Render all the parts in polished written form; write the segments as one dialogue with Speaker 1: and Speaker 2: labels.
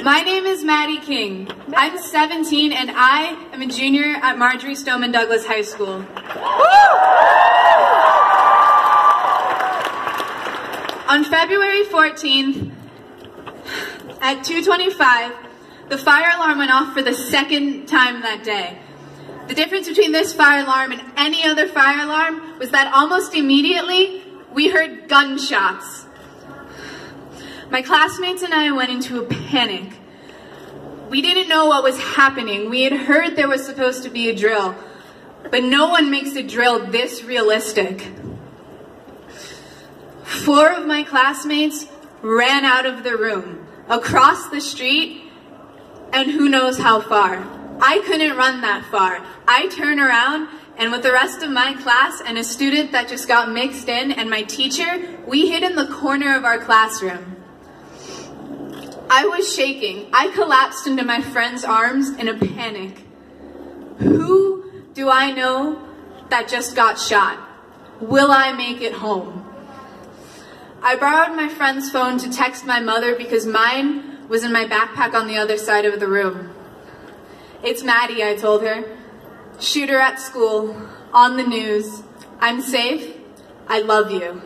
Speaker 1: My name is Maddie King. I'm 17 and I am a junior at Marjorie Stoneman Douglas High School. On February 14th at 2:25, the fire alarm went off for the second time that day. The difference between this fire alarm and any other fire alarm was that almost immediately we heard gunshots. My classmates and I went into a panic. We didn't know what was happening. We had heard there was supposed to be a drill, but no one makes a drill this realistic. 4 of my classmates ran out of the room, across the street, and who knows how far. I couldn't run that far. I turned around, and with the rest of my class and a student that just got mixed in and my teacher, we hid in the corner of our classroom. I was shaking. I collapsed into my friend's arms in a panic. Who do I know that just got shot? Will I make it home? I borrowed my friend's phone to text my mother because mine was in my backpack on the other side of the room. It's Maddie, I told her. Shooter at school, on the news. I'm safe. I love you.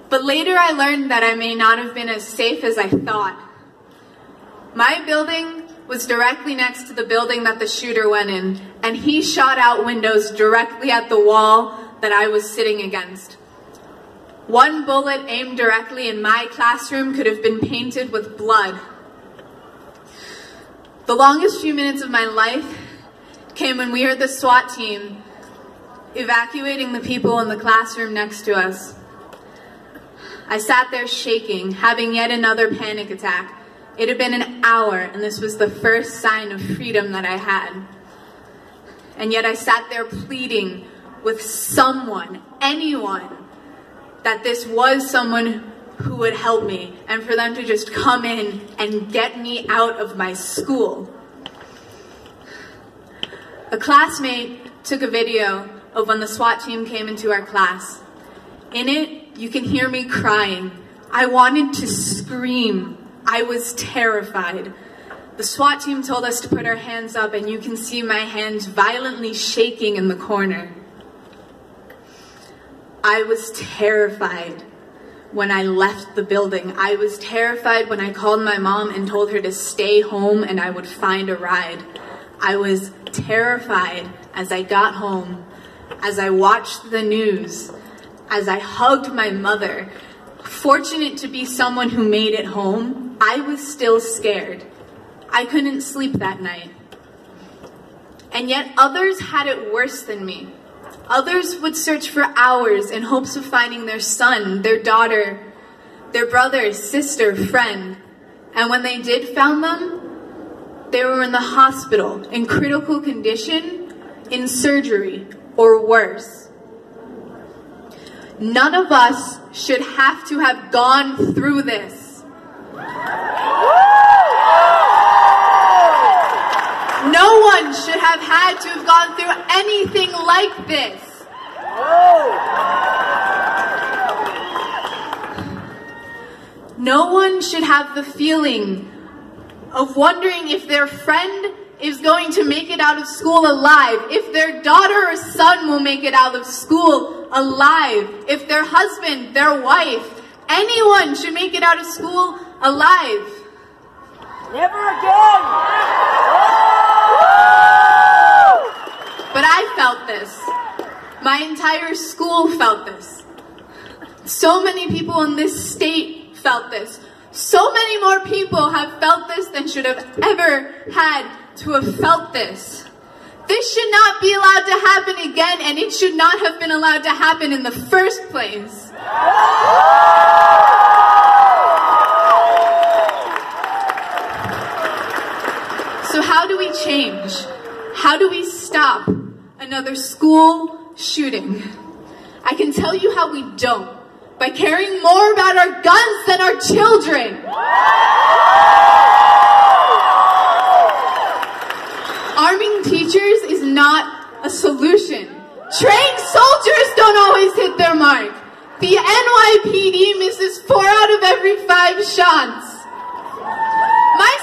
Speaker 1: But later I learned that I may not have been as safe as I thought. My building was directly next to the building that the shooter went in, and he shot out windows directly at the wall that I was sitting against. One bullet aimed directly in my classroom could have been painted with blood. The longest few minutes of my life came when we heard the SWAT team evacuating the people in the classroom next to us. I sat there shaking, having yet another panic attack. It had been an hour, and this was the first sign of freedom that I had. And yet I sat there pleading with someone, anyone, that this was someone who would help me, and for them to just come in and get me out of my school. A classmate took a video of when the SWAT team came into our class. In it, you can hear me crying. I wanted to scream. I was terrified. The SWAT team told us to put our hands up, and you can see my hands violently shaking in the corner. I was terrified when I left the building. I was terrified when I called my mom and told her to stay home and I would find a ride. I was terrified as I got home, as I watched the news, as I hugged my mother. Fortunate to be someone who made it home, I was still scared. I couldn't sleep that night. And yet others had it worse than me. Others would search for hours in hopes of finding their son, their daughter, their brother, sister, friend. And when they did find them, they were in the hospital, in critical condition, in surgery, or worse. None of us should have to have gone through this. No one should have had to have gone through anything like this. No one should have the feeling of wondering if their friend is going to make it out of school alive, if their daughter or son will make it out of school alive, if their husband, their wife, anyone should make it out of school alive.
Speaker 2: Never again!
Speaker 1: But I felt this. My entire school felt this. So many people in this state felt this. So many more people have felt this than should have ever had to have felt this. This should not be allowed to happen again, and it should not have been allowed to happen in the first place. So how do we change? How do we stop another school shooting? I can tell you how we don't. By caring more about our guns than our children. Arming teachers is not a solution. Trained soldiers don't always hit their mark. The NYPD misses 4 out of every 5 shots.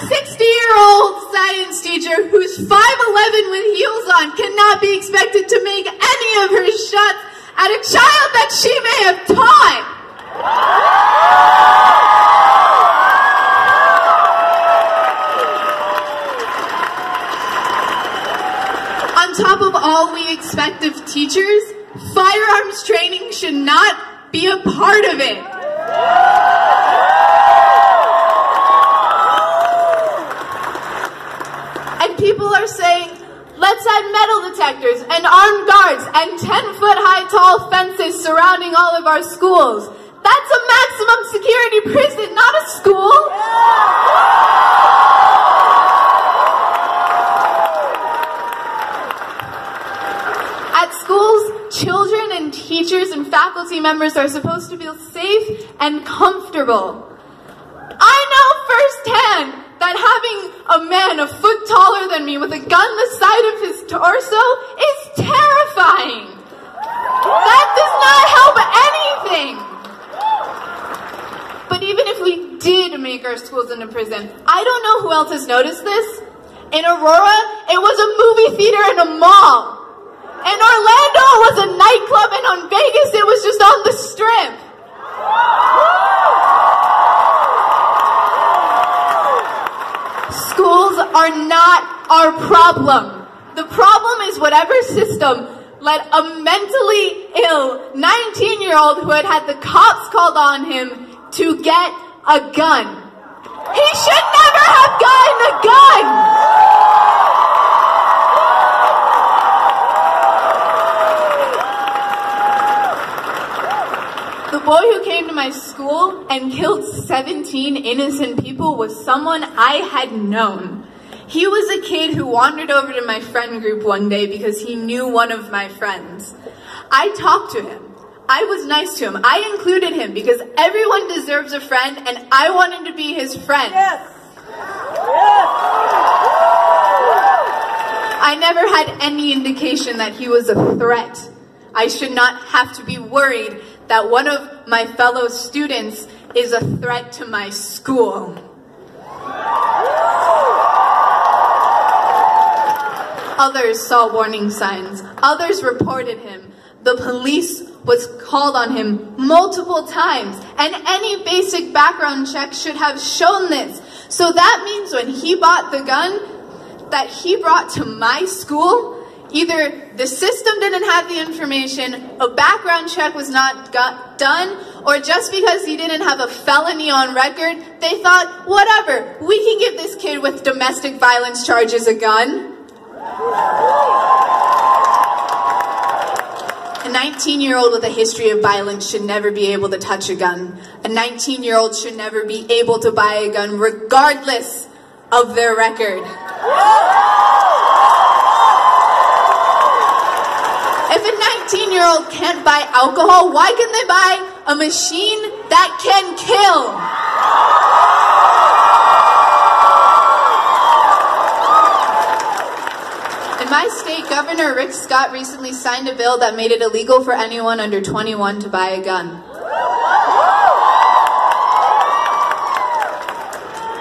Speaker 1: 60-year-old science teacher who's 5'11" with heels on cannot be expected to make any of her shots at a child that she may have taught. On top of all we expect of teachers, firearms training should not be a part of it. And people are saying, let's add metal detectors and armed guards and 10-foot-high tall fences surrounding all of our schools. That's a maximum security prison, not a school. At schools, children and teachers and faculty members are supposed to feel safe and comfortable. I know firsthand that having a man a foot taller than me with a gun the size of his torso is terrifying. That does not help anything. But even if we did make our schools into prison, I don't know who else has noticed this. In Aurora, it was a movie theater and a mall. In Orlando, it was a nightclub, and on Vegas, it was just on the Strip. Schools are not our problem. The problem is whatever system let a mentally ill 19-year-old who had had the cops called on him to get a gun. He should never have gotten a gun! The boy who came to my school and killed 17 innocent people was someone I had known. He was a kid who wandered over to my friend group one day because he knew one of my friends. I talked to him. I was nice to him. I included him because everyone deserves a friend, and I wanted to be his friend.
Speaker 2: Yes.
Speaker 1: I never had any indication that he was a threat. I should not have to be worried that one of my fellow students is a threat to my school. Others saw warning signs. Others reported him. The police was called on him multiple times, and any basic background check should have shown this. So that means when he bought the gun that he brought to my school, either the system didn't have the information, a background check was not done, or just because he didn't have a felony on record, they thought, whatever, we can give this kid with domestic violence charges a gun. A 19-year-old with a history of violence should never be able to touch a gun. A 19-year-old should never be able to buy a gun regardless of their record. If a 19-year-old can't buy alcohol, why can they buy a machine that can kill? In my state, Governor Rick Scott recently signed a bill that made it illegal for anyone under 21 to buy a gun.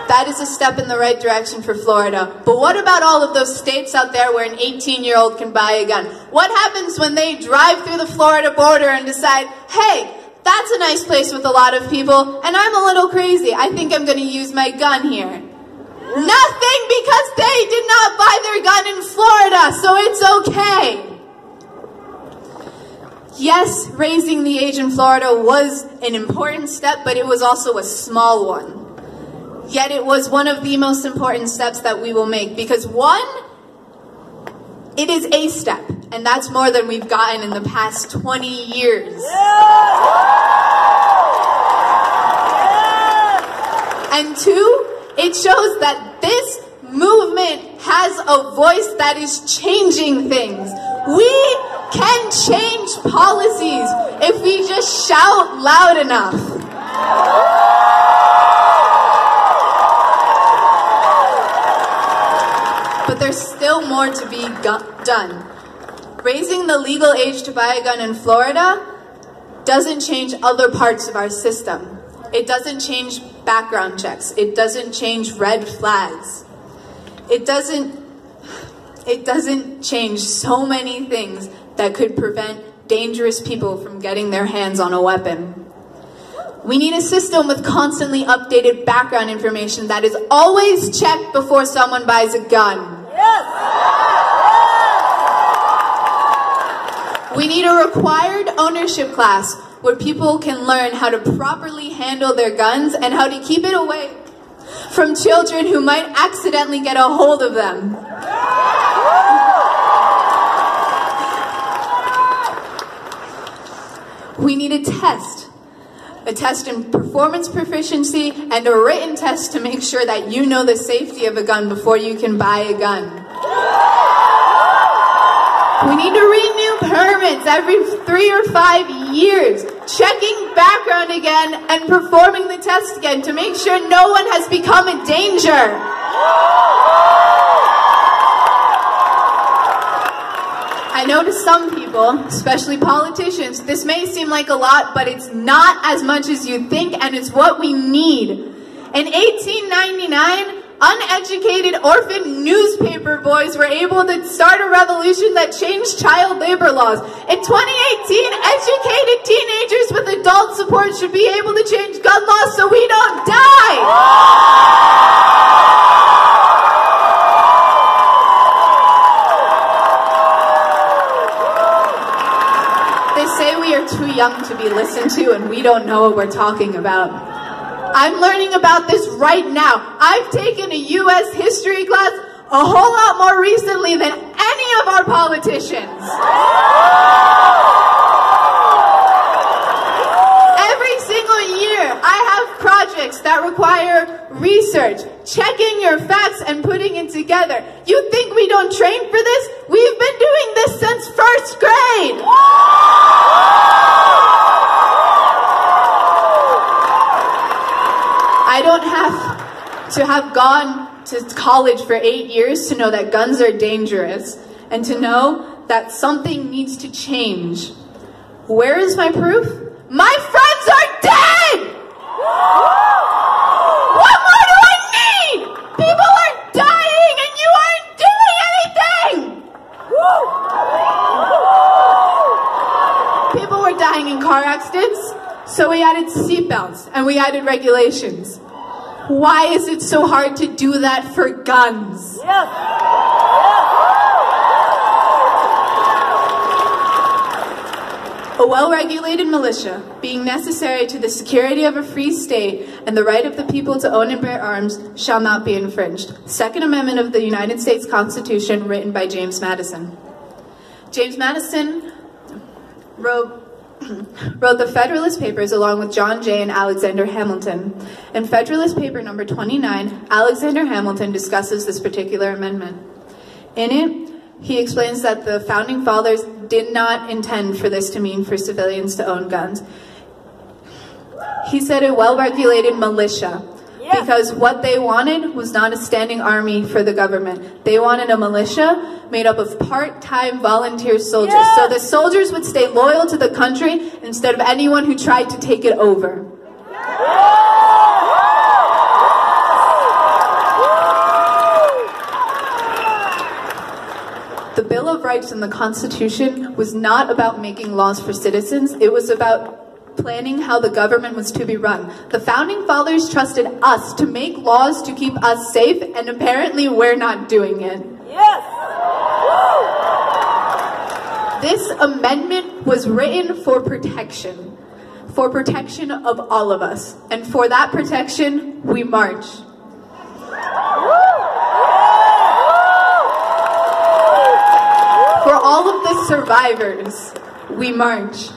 Speaker 1: That is a step in the right direction for Florida. But what about all of those states out there where an 18-year-old can buy a gun? What happens when they drive through the Florida border and decide, hey, that's a nice place with a lot of people, and I'm a little crazy. I think I'm going to use my gun here. Nothing, because they did not buy their gun in Florida, so it's okay. Yes, raising the age in Florida was an important step, but it was also a small one. Yet it was one of the most important steps that we will make, because one, it is a step, and that's more than we've gotten in the past 20 years. And two, it shows that this movement has a voice that is changing things. We can change policies if we just shout loud enough. But there's still more to be done. Raising the legal age to buy a gun in Florida doesn't change other parts of our system. It doesn't change background checks. It doesn't change red flags. It doesn't change so many things that could prevent dangerous people from getting their hands on a weapon. We need a system with constantly updated background information that is always checked before someone buys a gun.
Speaker 2: Yes!
Speaker 1: We need a required ownership class where people can learn how to properly handle their guns and how to keep it away from children who might accidentally get a hold of them. We need a test in performance proficiency and a written test to make sure that you know the safety of a gun before you can buy a gun. We need to renew permits every 3 or 5 years, checking background again and performing the test again to make sure no one has become a danger. I know to some people, especially politicians, this may seem like a lot, but it's not as much as you think, and it's what we need. In 1899, uneducated orphan newspaper boys were able to start a revolution that changed child labor laws. In 2018, educated teenagers with adult support should be able to change gun laws so we don't die. We are too young to be listened to and we don't know what we're talking about. I'm learning about this right now. I've taken a U.S. history class a whole lot more recently than any of our politicians. Every single year I have projects that require research, checking your facts and putting it together. You think we don't train for this? We've been doing this since first grade. I don't have to have gone to college for 8 years to know that guns are dangerous and to know that something needs to change. Where is my proof? My friends are dead! What more do I need? People are dying and you aren't doing anything! People were dying in car accidents, so we added seatbelts and we added regulations. Why is it so hard to do that for guns?
Speaker 2: Yes.
Speaker 1: A well-regulated militia, being necessary to the security of a free state and the right of the people to own and bear arms, shall not be infringed. Second Amendment of the United States Constitution, written by James Madison. James Madison wrote the Federalist Papers along with John Jay and Alexander Hamilton. In Federalist Paper number 29, Alexander Hamilton discusses this particular amendment. In it, he explains that the Founding Fathers did not intend for this to mean for civilians to own guns. He said a well-regulated militia, because what they wanted was not a standing army for the government. They wanted a militia made up of part-time volunteer soldiers. So the soldiers would stay loyal to the country instead of anyone who tried to take it over. The Bill of Rights and the Constitution was not about making laws for citizens. It was about planning how the government was to be run. The Founding Fathers trusted us to make laws to keep us safe, and apparently we're not doing it.
Speaker 2: Yes.
Speaker 1: This amendment was written for protection of all of us. And for that protection, we march. For all of the survivors, we march.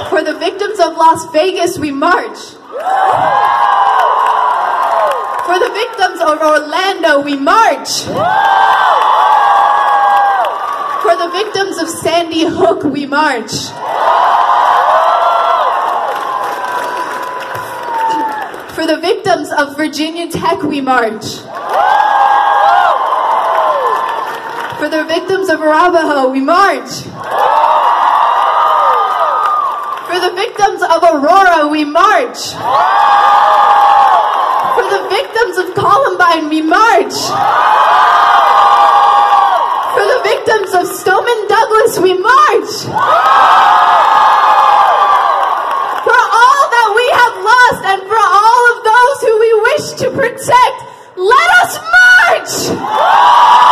Speaker 1: For the victims of Las Vegas, we march. For the victims of Orlando, we march. For the victims of Sandy Hook, we march. For the victims of Virginia Tech, we march. For the victims of Arapahoe, we march. For For the victims of Aurora, we march. For the victims of Columbine, we march. For the victims of Stoneman Douglas, we march. For all that we have lost and for all of those who we wish to protect, let us march!